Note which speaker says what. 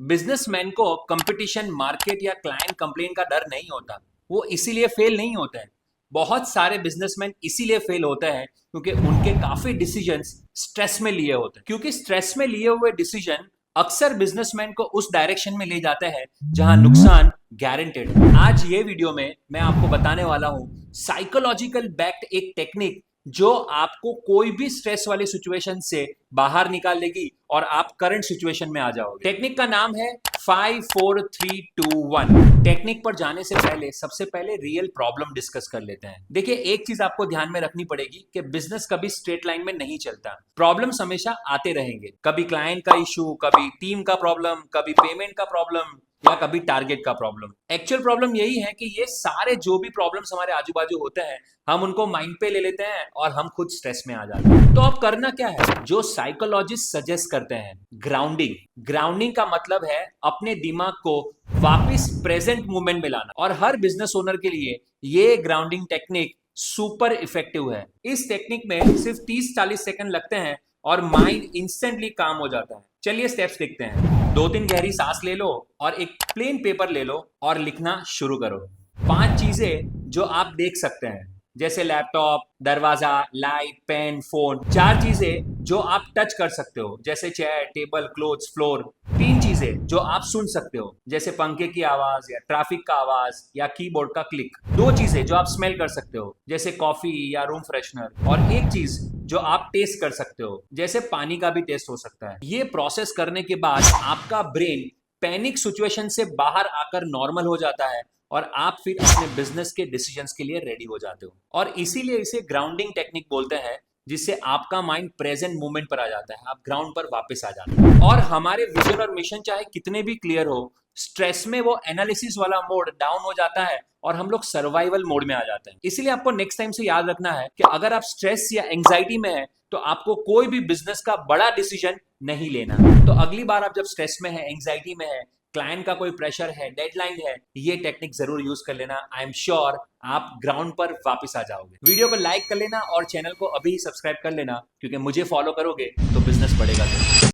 Speaker 1: Businessman को competition, market या client complain का डर नहीं होता। वो इसीलिए फेल नहीं होते हैं। बहुत सारे बिजनेसमैन इसीलिए फेल होते हैं क्योंकि उनके काफी डिसीजंस स्ट्रेस में लिए होते हैं। क्योंकि स्ट्रेस में लिए हुए डिसीजन अक्सर बिजनेसमैन को उस डायरेक्शन में ले जाते हैं जहां नुकसान गारंटेड है। आज ये वीडियो में मैं आपको बताने वाला हूं साइकोलॉजिकल बैक्ड एक टेक्निक जो आपको कोई भी स्ट्रेस वाली सिचुएशन से बाहर निकाल लेगी और आप करंट सिचुएशन में आ जाओगे। टेक्निक का नाम है 5 4 3 2 1। टेक्निक पर जाने से पहले सबसे पहले रियल प्रॉब्लम डिस्कस कर लेते हैं। देखिए, एक चीज आपको ध्यान में रखनी पड़ेगी कि बिजनेस कभी स्ट्रेट लाइन में नहीं चलता। प्रॉब्लम्स हमेशा आते रहेंगे। कभी क्लाइंट का इशू, कभी टीम का प्रॉब्लम, कभी पेमेंट का प्रॉब्लम या कभी टारगेट का प्रॉब्लम। एक्चुअल प्रॉब्लम यही है कि ये सारे जो भी प्रॉब्लम्स हमारे आजू बाजू होते हैं, हम उनको माइंड पे ले लेते हैं और हम खुद स्ट्रेस में आ जाते हैं। तो अब करना क्या है, जो साइकोलॉजिस्ट सजेस्ट करते हैं, ग्राउंडिंग। ग्राउंडिंग का मतलब है अपने दिमाग को वापस प्रेजेंट मोमेंट में लाना। और हर बिजनेस ओनर के लिए ये ग्राउंडिंग टेक्निक सुपर इफेक्टिव है। इस टेक्निक में सिर्फ 30-40 सेकंड लगते हैं और माइंड इंस्टेंटली काम हो जाता है। चलिए स्टेप्स देखते हैं। 2-3 गहरी सांस ले लो और एक प्लेन पेपर ले लो और लिखना शुरू करो। 5 चीजें जो आप देख सकते हैं, जैसे लैपटॉप, दरवाजा, लाइट, पेन, फोन। 4 चीजें जो आप टच कर सकते हो, जैसे चेयर, टेबल, क्लोथ्स, फ्लोर। 3 चीजें जो आप सुन सकते हो, जैसे पंखे की आवाज या ट्रैफिक का आवाज या कीबोर्ड का क्लिक। 2 चीजें जो आप स्मेल कर सकते हो, जैसे कॉफी या रूम फ्रेशनर। और 1 चीज जो आप टेस्ट कर सकते हो, जैसे पानी का भी टेस्ट हो सकता है। ये प्रोसेस करने के बाद आपका ब्रेन पैनिक सिचुएशन से बाहर आकर नॉर्मल हो जाता है और आप फिर अपने बिजनेस के डिसीजंस के लिए रेडी हो जाते हो। और इसीलिए इसे ग्राउंडिंग टेक्निक बोलते हैं, जिससे आपका माइंड प्रेजेंट मोमेंट पर आ जाता है, आप ग्राउंड पर वापस आ जाते हैं। और हमारे विजन और मिशन चाहे कितने भी क्लियर हो, स्ट्रेस में वो एनालिसिस वाला मोड डाउन हो जाता है और हम लोग सर्वाइवल मोड में आ जाते हैं। इसीलिए आपको नेक्स्ट टाइम से याद रखना है कि अगर आप स्ट्रेस या एंग्जाइटी में है तो आपको कोई भी बिजनेस का बड़ा डिसीजन नहीं लेना। तो अगली बार आप जब स्ट्रेस में है, एंग्जाइटी में है, क्लाइंट का कोई प्रेशर है, डेडलाइन है, ये टेक्निक जरूर यूज कर लेना। आई एम श्योर आप ग्राउंड पर वापस आ जाओगे। वीडियो को लाइक कर लेना और चैनल को अभी सब्सक्राइब कर लेना, क्योंकि मुझे फॉलो करोगे तो बिजनेस बढ़ेगा।